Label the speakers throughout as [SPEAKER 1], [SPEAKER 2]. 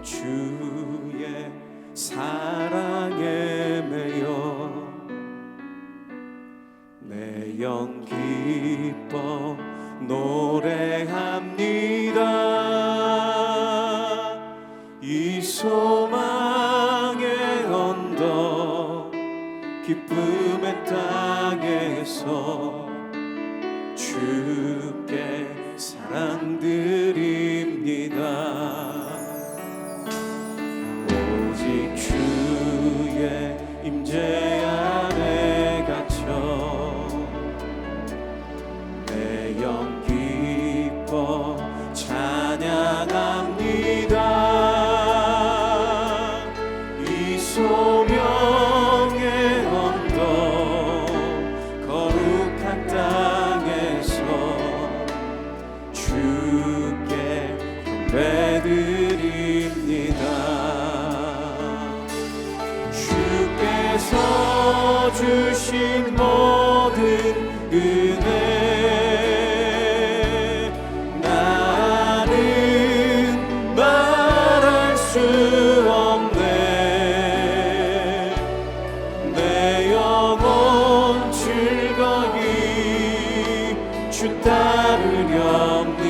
[SPEAKER 1] 주의 사랑에 매여 내 영 기뻐 노래합니다. 이 소망의 언덕 기쁨의 땅에서 주께 사랑드립니다. 오직 주의 임재 안에 갇혀 내 영 기뻐 찬양합니다. 이 소명의 언덕 거룩한 땅에서 주께 경배드립니다. 주께서 주신 모든 은혜 나는 말할 수 없네. 내 영혼 즐거이 주 따르렵니다.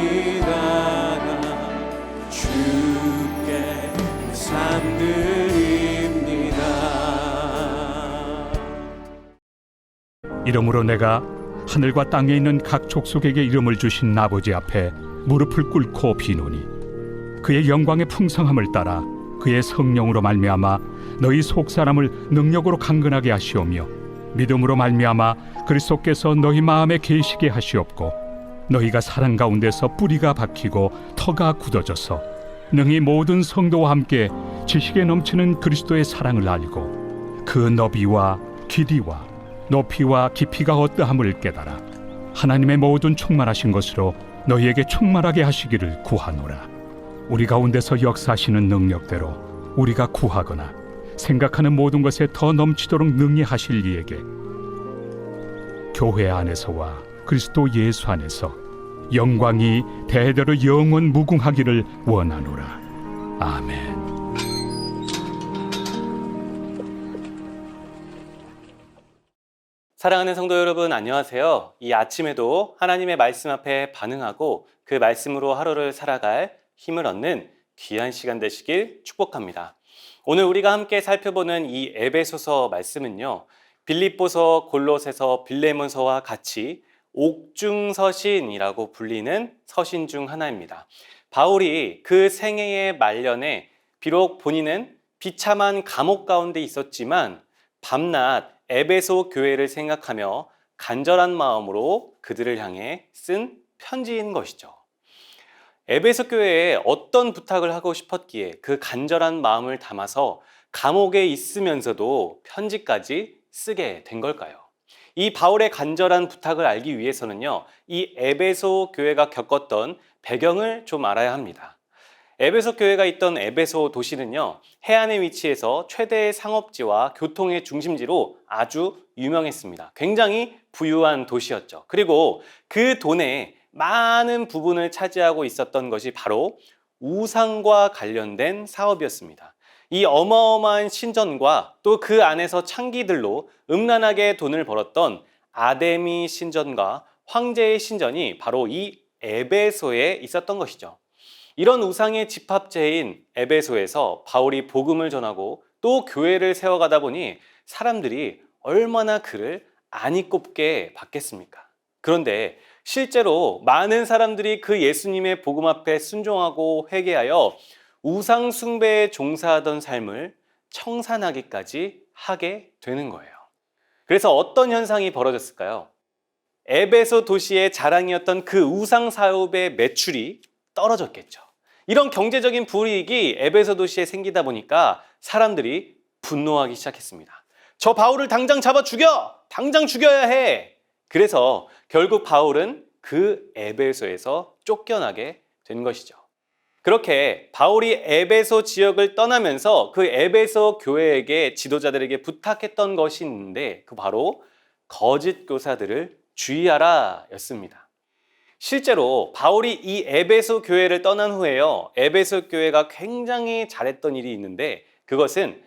[SPEAKER 1] 주께 삶 드립니다.
[SPEAKER 2] 이러므로 내가 하늘과 땅에 있는 각 족속에게 이름을 주신 아버지 앞에 무릎을 꿇고 비노니 그의 영광의 풍성함을 따라 그의 성령으로 말미암아 너희 속사람을 능력으로 강건하게 하시오며 믿음으로 말미암아 그리스도께서 너희 마음에 계시게 하시옵고 너희가 사랑 가운데서 뿌리가 박히고 터가 굳어져서 능히 모든 성도와 함께 지식에 넘치는 그리스도의 사랑을 알고 그 너비와 길이와 높이와 깊이가 어떠함을 깨달아 하나님의 모든 충만하신 것으로 너희에게 충만하게 하시기를 구하노라. 우리 가운데서 역사하시는 능력대로 우리가 구하거나 생각하는 모든 것에 더 넘치도록 능히 하실 이에게 교회 안에서와 그리스도 예수 안에서 영광이 대대로 영원 무궁하기를 원하노라. 아멘.
[SPEAKER 3] 사랑하는 성도 여러분, 안녕하세요. 이 아침에도 하나님의 말씀 앞에 반응하고 그 말씀으로 하루를 살아갈 힘을 얻는 귀한 시간 되시길 축복합니다. 오늘 우리가 함께 살펴보는 이 에베소서 말씀은요, 빌립보서, 골로새서, 빌레몬서와 같이 옥중서신이라고 불리는 서신 중 하나입니다. 바울이 그 생애의 말년에 비록 본인은 비참한 감옥 가운데 있었지만 밤낮 에베소 교회를 생각하며 간절한 마음으로 그들을 향해 쓴 편지인 것이죠. 에베소 교회에 어떤 부탁을 하고 싶었기에 그 간절한 마음을 담아서 감옥에 있으면서도 편지까지 쓰게 된 걸까요? 이 바울의 간절한 부탁을 알기 위해서는요, 이 에베소 교회가 겪었던 배경을 좀 알아야 합니다. 에베소 교회가 있던 에베소 도시는요, 해안에 위치해서 최대의 상업지와 교통의 중심지로 아주 유명했습니다. 굉장히 부유한 도시였죠. 그리고 그 돈의 많은 부분을 차지하고 있었던 것이 바로 우상과 관련된 사업이었습니다. 이 어마어마한 신전과 또 그 안에서 창기들로 음란하게 돈을 벌었던 아데미 신전과 황제의 신전이 바로 이 에베소에 있었던 것이죠. 이런 우상의 집합체인 에베소에서 바울이 복음을 전하고 또 교회를 세워가다 보니 사람들이 얼마나 그를 안이 꼽게 받겠습니까? 그런데 실제로 많은 사람들이 그 예수님의 복음 앞에 순종하고 회개하여 우상 숭배에 종사하던 삶을 청산하기까지 하게 되는 거예요. 그래서 어떤 현상이 벌어졌을까요? 에베소 도시의 자랑이었던 그 우상 사업의 매출이 떨어졌겠죠. 이런 경제적인 불이익이 에베소 도시에 생기다 보니까 사람들이 분노하기 시작했습니다. 저 바울을 당장 잡아 죽여! 당장 죽여야 해! 그래서 결국 바울은 그 에베소에서 쫓겨나게 된 것이죠. 그렇게 바울이 에베소 지역을 떠나면서 그 에베소 교회에게 지도자들에게 부탁했던 것이 있는데 그 바로 거짓 교사들을 주의하라 였습니다. 실제로 바울이 이 에베소 교회를 떠난 후에요, 에베소 교회가 굉장히 잘했던 일이 있는데, 그것은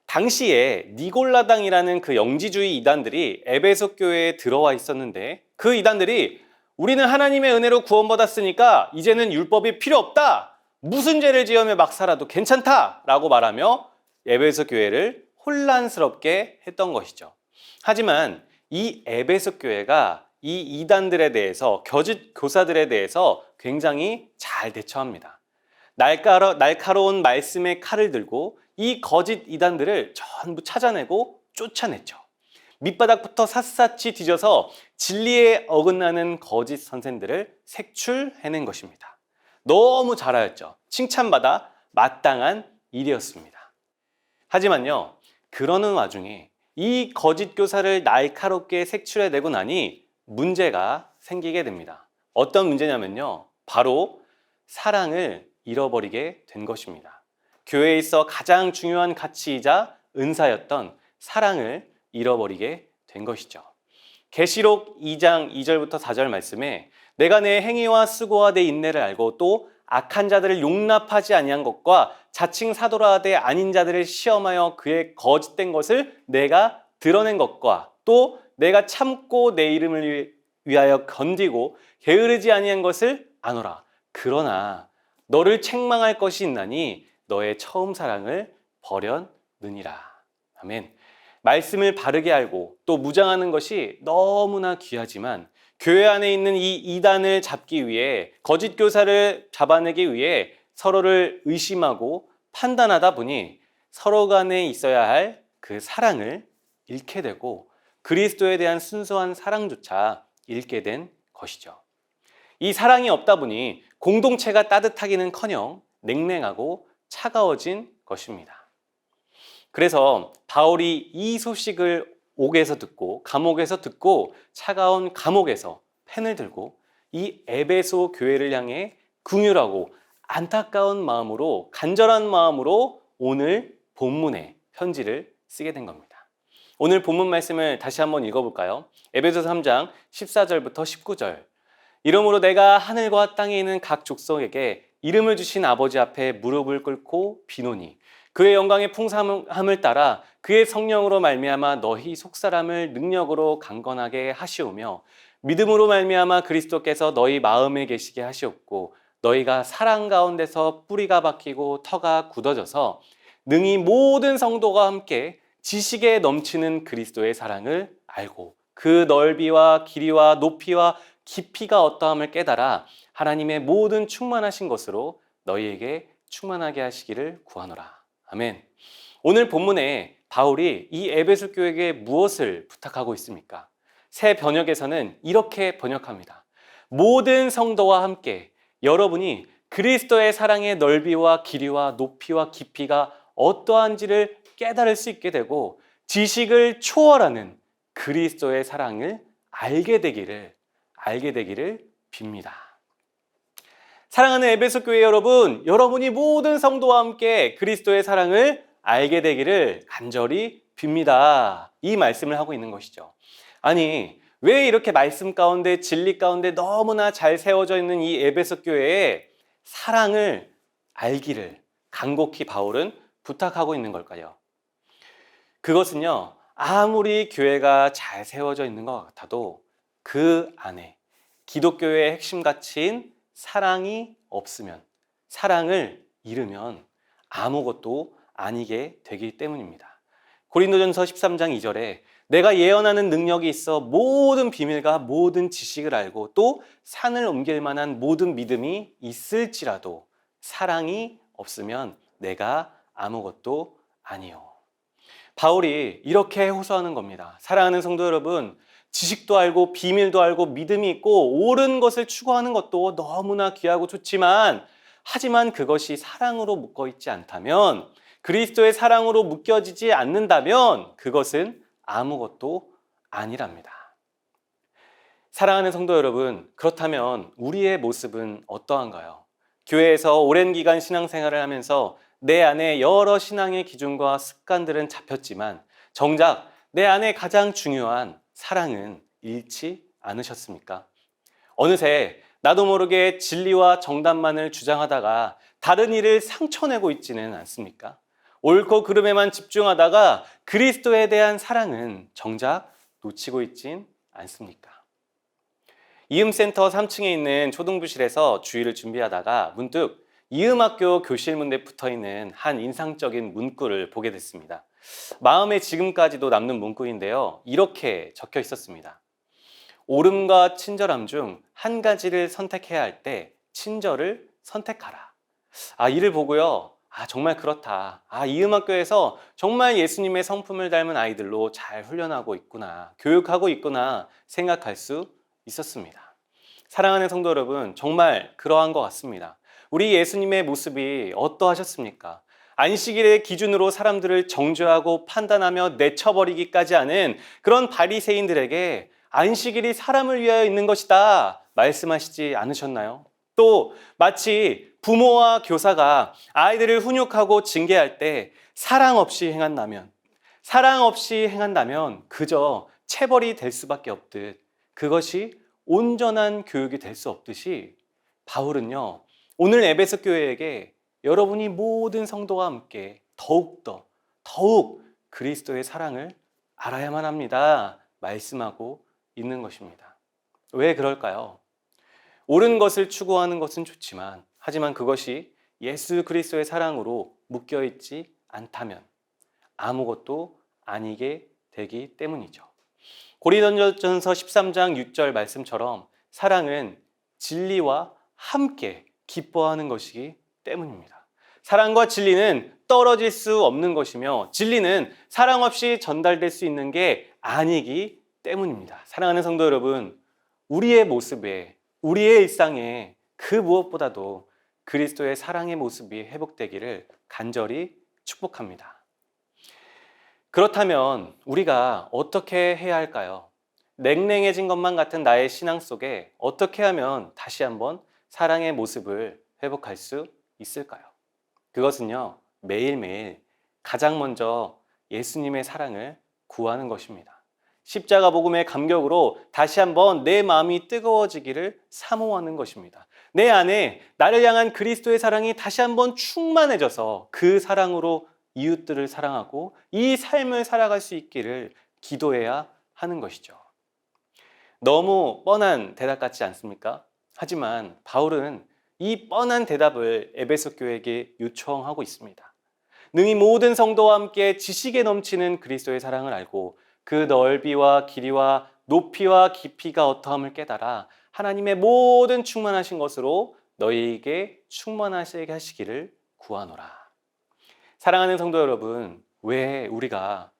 [SPEAKER 3] 당시에 니골라당이라는 그 영지주의 이단들이 에베소 교회에 들어와 있었는데, 그 이단들이 우리는 하나님의 은혜로 구원받았으니까 이제는 율법이 필요 없다, 무슨 죄를 지으며 막 살아도 괜찮다 라고 말하며 에베소 교회를 혼란스럽게 했던 것이죠. 하지만 이 에베소 교회가 이 이단들에 대해서, 거짓 교사들에 대해서 굉장히 잘 대처합니다. 날카로운 말씀의 칼을 들고 이 거짓 이단들을 전부 찾아내고 쫓아냈죠. 밑바닥부터 샅샅이 뒤져서 진리에 어긋나는 거짓 선생들을 색출해낸 것입니다. 너무 잘하였죠. 칭찬받아 마땅한 일이었습니다. 하지만요, 그러는 와중에 이 거짓 교사를 날카롭게 색출해내고 나니 문제가 생기게 됩니다. 어떤 문제냐면요, 바로 사랑을 잃어버리게 된 것입니다. 교회에 있어 가장 중요한 가치이자 은사였던 사랑을 잃어버리게 된 것이죠. 계시록 2장 2절부터 4절 말씀에 내가 내 행위와 수고와 내 인내를 알고 또 악한 자들을 용납하지 아니한 것과 자칭 사도라 하되 아닌 자들을 시험하여 그의 거짓된 것을 내가 드러낸 것과 또 내가 참고 내 이름을 위하여 건디고 게으르지 아니한 것을 아노라. 그러나 너를 책망할 것이 있나니 너의 처음 사랑을 버렸느니라. 아멘. 말씀을 바르게 알고 또 무장하는 것이 너무나 귀하지만 교회 안에 있는 이 이단을 잡기 위해, 거짓 교사를 잡아내기 위해 서로를 의심하고 판단하다 보니 서로 간에 있어야 할 그 사랑을 잃게 되고 그리스도에 대한 순수한 사랑조차 잃게 된 것이죠. 이 사랑이 없다 보니 공동체가 따뜻하기는커녕 냉랭하고 차가워진 것입니다. 그래서 바울이 이 소식을 옥에서 듣고 감옥에서 듣고 차가운 감옥에서 펜을 들고 이 에베소 교회를 향해 긍휼하고 안타까운 마음으로, 간절한 마음으로 오늘 본문의 편지를 쓰게 된 겁니다. 오늘 본문 말씀을 다시 한번 읽어볼까요? 에베소서 3장 14절부터 19절. 이러므로 내가 하늘과 땅에 있는 각 족속에게 이름을 주신 아버지 앞에 무릎을 꿇고 비노니 그의 영광의 풍성함을 따라 그의 성령으로 말미암아 너희 속사람을 능력으로 강건하게 하시오며 믿음으로 말미암아 그리스도께서 너희 마음에 계시게 하시옵고 너희가 사랑 가운데서 뿌리가 박히고 터가 굳어져서 능히 모든 성도가 함께 지식에 넘치는 그리스도의 사랑을 알고 그 넓이와 길이와 높이와 깊이가 어떠함을 깨달아 하나님의 모든 충만하신 것으로 너희에게 충만하게 하시기를 구하노라. 아멘. 오늘 본문에 바울이 이 에베소 교회에게 무엇을 부탁하고 있습니까? 새 번역에서는 이렇게 번역합니다. 모든 성도와 함께 여러분이 그리스도의 사랑의 넓이와 길이와 높이와 깊이가 어떠한지를 깨달을 수 있게 되고 지식을 초월하는 그리스도의 사랑을 알게 되기를 빕니다. 사랑하는 에베소 교회 여러분, 여러분이 모든 성도와 함께 그리스도의 사랑을 알게 되기를 간절히 빕니다. 이 말씀을 하고 있는 것이죠. 아니, 왜 이렇게 말씀 가운데, 진리 가운데 너무나 잘 세워져 있는 이 에베소 교회에 사랑을 알기를 간곡히 바울은 부탁하고 있는 걸까요? 그것은요, 아무리 교회가 잘 세워져 있는 것 같아도 그 안에 기독교의 핵심 가치인 사랑이 없으면, 사랑을 잃으면 아무것도 아니게 되기 때문입니다. 고린도전서 13장 2절에 내가 예언하는 능력이 있어 모든 비밀과 모든 지식을 알고 또 산을 옮길 만한 모든 믿음이 있을지라도 사랑이 없으면 내가 아무것도 아니요. 바울이 이렇게 호소하는 겁니다. 사랑하는 성도 여러분, 지식도 알고 비밀도 알고 믿음이 있고 옳은 것을 추구하는 것도 너무나 귀하고 좋지만 하지만 그것이 사랑으로 묶어있지 않다면, 그리스도의 사랑으로 묶여지지 않는다면 그것은 아무것도 아니랍니다. 사랑하는 성도 여러분, 그렇다면 우리의 모습은 어떠한가요? 교회에서 오랜 기간 신앙생활을 하면서 내 안에 여러 신앙의 기준과 습관들은 잡혔지만 정작 내 안에 가장 중요한 사랑은 잃지 않으셨습니까? 어느새 나도 모르게 진리와 정답만을 주장하다가 다른 일을 상처내고 있지는 않습니까? 옳고 그름에만 집중하다가 그리스도에 대한 사랑은 정작 놓치고 있진 않습니까? 이음센터 3층에 있는 초등부실에서 주일을 준비하다가 문득 이음학교 교실문에 붙어있는 한 인상적인 문구를 보게 됐습니다. 마음에 지금까지도 남는 문구인데요. 이렇게 적혀 있었습니다. 옳음과 친절함 중 한 가지를 선택해야 할 때 친절을 선택하라. 이를 보고요. 정말 그렇다. 이음학교에서 정말 예수님의 성품을 닮은 아이들로 잘 훈련하고 있구나, 교육하고 있구나 생각할 수 있었습니다. 사랑하는 성도 여러분, 정말 그러한 것 같습니다. 우리 예수님의 모습이 어떠하셨습니까? 안식일의 기준으로 사람들을 정죄하고 판단하며 내쳐버리기까지 하는 그런 바리새인들에게 안식일이 사람을 위하여 있는 것이다 말씀하시지 않으셨나요? 또 마치 부모와 교사가 아이들을 훈육하고 징계할 때 사랑 없이 행한다면 그저 체벌이 될 수밖에 없듯, 그것이 온전한 교육이 될 수 없듯이 바울은요, 오늘 에베소 교회에게 여러분이 모든 성도와 함께 더욱 그리스도의 사랑을 알아야만 합니다 말씀하고 있는 것입니다. 왜 그럴까요? 옳은 것을 추구하는 것은 좋지만, 하지만 그것이 예수 그리스도의 사랑으로 묶여있지 않다면 아무것도 아니게 되기 때문이죠. 고린도전서 13장 6절 말씀처럼 사랑은 진리와 함께 기뻐하는 것이기 때문입니다. 사랑과 진리는 떨어질 수 없는 것이며, 진리는 사랑 없이 전달될 수 있는 게 아니기 때문입니다. 사랑하는 성도 여러분, 우리의 모습에, 우리의 일상에 그 무엇보다도 그리스도의 사랑의 모습이 회복되기를 간절히 축복합니다. 그렇다면 우리가 어떻게 해야 할까요? 냉랭해진 것만 같은 나의 신앙 속에 어떻게 하면 다시 한번 사랑의 모습을 회복할 수 있을까요? 그것은요, 매일매일 가장 먼저 예수님의 사랑을 구하는 것입니다. 십자가 복음의 감격으로 다시 한번 내 마음이 뜨거워지기를 사모하는 것입니다. 내 안에 나를 향한 그리스도의 사랑이 다시 한번 충만해져서 그 사랑으로 이웃들을 사랑하고 이 삶을 살아갈 수 있기를 기도해야 하는 것이죠. 너무 뻔한 대답 같지 않습니까? 하지만 바울은 이 뻔한 대답을 에베소 교회에게 요청하고 있습니다. 능히 모든 성도와 함께 지식에 넘치는 그리스도의 사랑을 알고 그 넓이와 길이와 높이와 깊이가 어떠함을 깨달아 하나님의 모든 충만하신 것으로 너희에게 충만하시게 하시기를 구하노라. 사랑하는 성도 여러분, 왜 우리가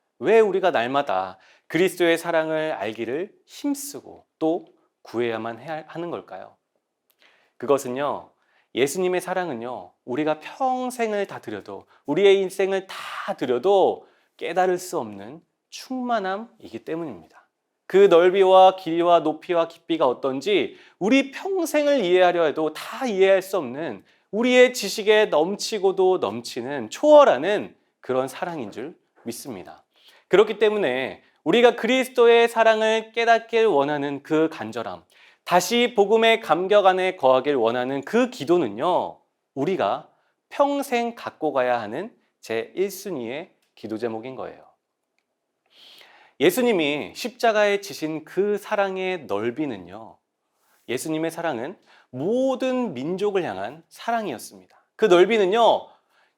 [SPEAKER 3] 날마다 그리스도의 사랑을 알기를 힘쓰고 또 구해야만 하는 걸까요? 그것은요, 예수님의 사랑은요, 우리가 평생을 다 드려도, 우리의 인생을 다 드려도 깨달을 수 없는 충만함이기 때문입니다. 그 넓이와 길이와 높이와 깊이가 어떤지 우리 평생을 이해하려 해도 다 이해할 수 없는, 우리의 지식에 넘치고도 넘치는 초월하는 그런 사랑인 줄 믿습니다. 그렇기 때문에 우리가 그리스도의 사랑을 깨닫길 원하는 그 간절함, 다시 복음의 감격 안에 거하길 원하는 그 기도는요, 우리가 평생 갖고 가야 하는 제 1순위의 기도 제목인 거예요. 예수님이 십자가에 지신 그 사랑의 넓이는요, 예수님의 사랑은 모든 민족을 향한 사랑이었습니다. 그 넓이는요,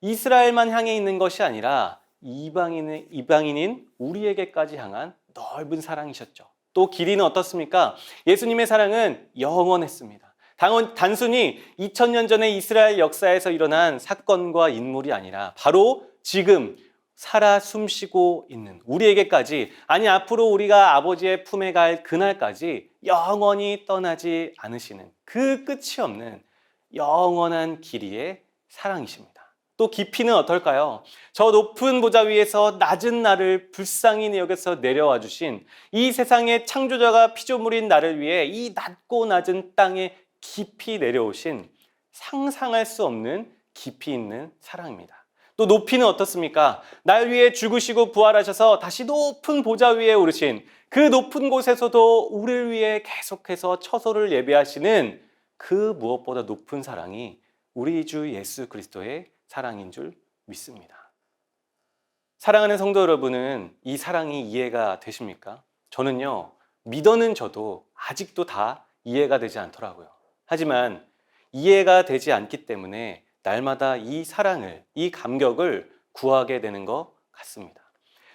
[SPEAKER 3] 이스라엘만 향해 있는 것이 아니라 이방인인 우리에게까지 향한 넓은 사랑이셨죠. 또 길이는 어떻습니까? 예수님의 사랑은 영원했습니다. 단순히 2000년 전의 이스라엘 역사에서 일어난 사건과 인물이 아니라 바로 지금 살아 숨쉬고 있는 우리에게까지, 아니 앞으로 우리가 아버지의 품에 갈 그날까지 영원히 떠나지 않으시는 그 끝이 없는 영원한 길이의 사랑이십니다. 또 깊이는 어떨까요? 저 높은 보좌 위에서 낮은 나를 불쌍히 여겨서 내려와 주신 이 세상의 창조자가 피조물인 나를 위해 이 낮고 낮은 땅에 깊이 내려오신 상상할 수 없는 깊이 있는 사랑입니다. 또 높이는 어떻습니까? 날 위해 죽으시고 부활하셔서 다시 높은 보좌 위에 오르신 그 높은 곳에서도 우리를 위해 계속해서 처소를 예배하시는 그 무엇보다 높은 사랑이 우리 주 예수 그리스도의 사랑인 줄 믿습니다. 사랑하는 성도 여러분은 이 사랑이 이해가 되십니까? 저는요, 믿어는 저도 아직도 다 이해가 되지 않더라고요. 하지만 이해가 되지 않기 때문에 날마다 이 사랑을, 이 감격을 구하게 되는 것 같습니다.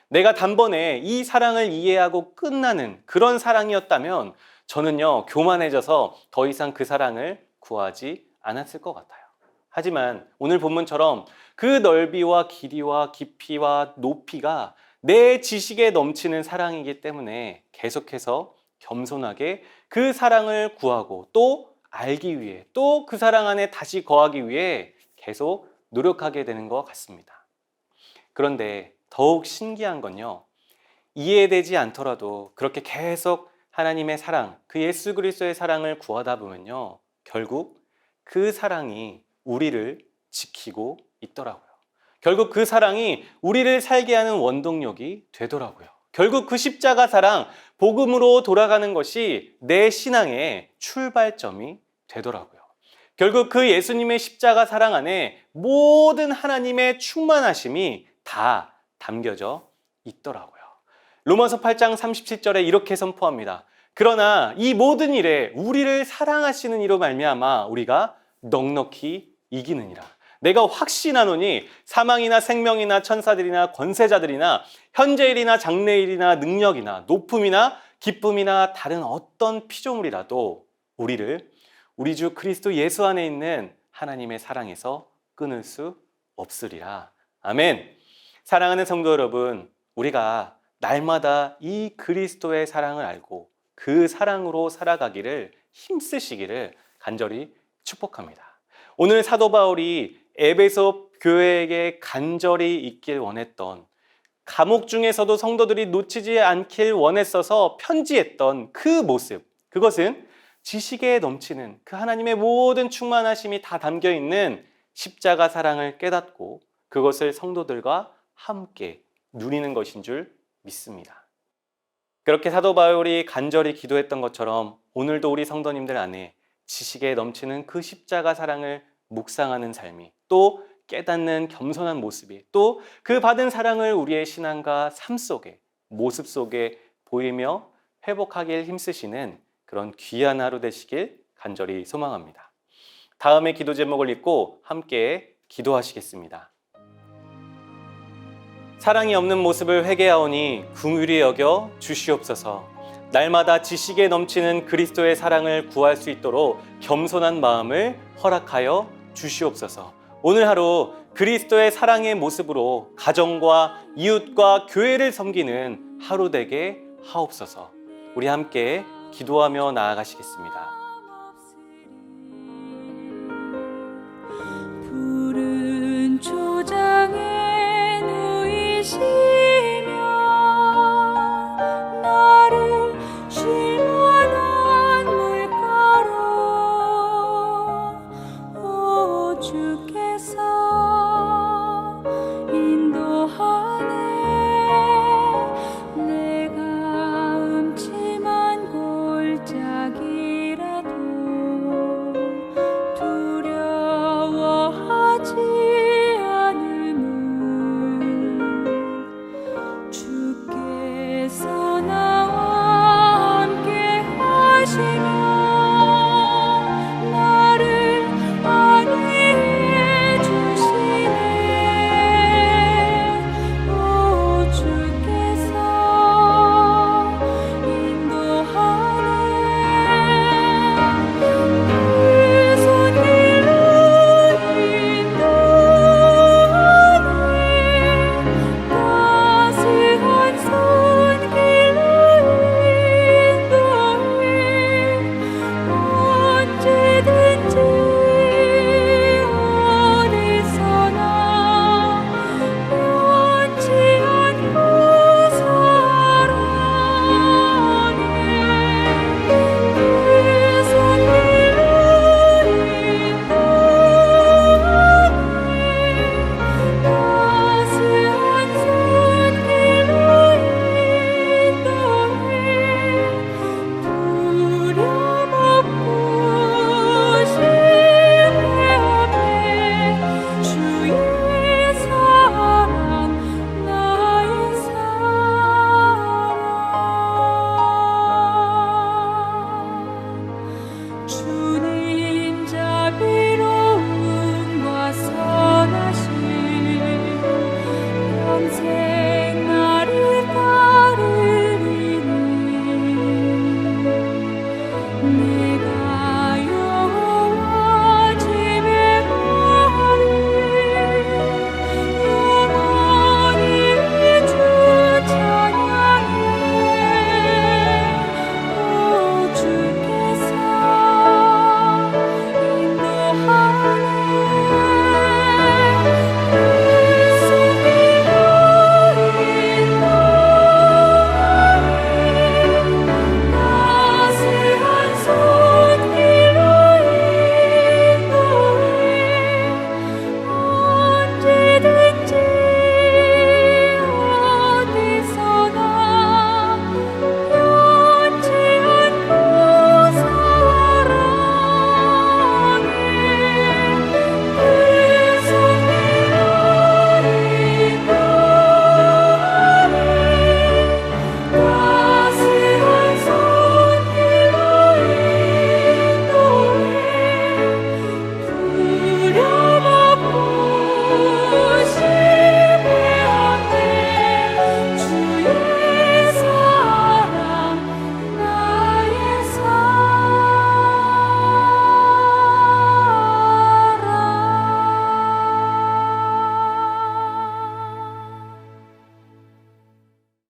[SPEAKER 3] 내가 단번에 이 사랑을 이해하고 끝나는 그런 사랑이었다면 저는요, 교만해져서 더 이상 그 사랑을 구하지 않았을 것 같아요. 하지만 오늘 본문처럼 그 넓이와 길이와 깊이와 높이가 내 지식에 넘치는 사랑이기 때문에 계속해서 겸손하게 그 사랑을 구하고 또 알기 위해, 또 그 사랑 안에 다시 거하기 위해 계속 노력하게 되는 것 같습니다. 그런데 더욱 신기한 건요, 이해되지 않더라도 그렇게 계속 하나님의 사랑, 그 예수 그리스도의 사랑을 구하다 보면요, 결국 그 사랑이 우리를 지키고 있더라고요. 결국 그 사랑이 우리를 살게 하는 원동력이 되더라고요. 결국 그 십자가 사랑, 복음으로 돌아가는 것이 내 신앙의 출발점이 되더라고요. 결국 그 예수님의 십자가 사랑 안에 모든 하나님의 충만하심이 다 담겨져 있더라고요. 로마서 8장 37절에 이렇게 선포합니다. 그러나 이 모든 일에 우리를 사랑하시는 이로 말미암아 우리가 넉넉히 이기느니라. 내가 확신하노니 사망이나 생명이나 천사들이나 권세자들이나 현재일이나 장래일이나 능력이나 높음이나 기쁨이나 다른 어떤 피조물이라도 우리를 우리 주 그리스도 예수 안에 있는 하나님의 사랑에서 끊을 수 없으리라. 아멘. 사랑하는 성도 여러분, 우리가 날마다 이 그리스도의 사랑을 알고 그 사랑으로 살아가기를 힘쓰시기를 간절히 축복합니다. 오늘 사도 바울이 에베소 교회에게 간절히 있길 원했던, 감옥 중에서도 성도들이 놓치지 않길 원했어서 편지했던 그 모습, 그것은 지식에 넘치는 그 하나님의 모든 충만하심이 다 담겨있는 십자가 사랑을 깨닫고 그것을 성도들과 함께 누리는 것인 줄 믿습니다. 그렇게 사도 바울이 간절히 기도했던 것처럼 오늘도 우리 성도님들 안에 지식에 넘치는 그 십자가 사랑을 묵상하는 삶이, 또 깨닫는 겸손한 모습이, 또 그 받은 사랑을 우리의 신앙과 삶 속에, 모습 속에 보이며 회복하길 힘쓰시는 그런 귀한 하루 되시길 간절히 소망합니다. 다음의 기도 제목을 읽고 함께 기도하시겠습니다. 사랑이 없는 모습을 회개하오니 긍휼히 여겨 주시옵소서. 날마다 지식에 넘치는 그리스도의 사랑을 구할 수 있도록 겸손한 마음을 허락하여 주시옵소서. 오늘 하루 그리스도의 사랑의 모습으로 가정과 이웃과 교회를 섬기는 하루 되게 하옵소서. 우리 함께 기도하며 나아가시겠습니다.
[SPEAKER 4] 푸른 초장에 누이신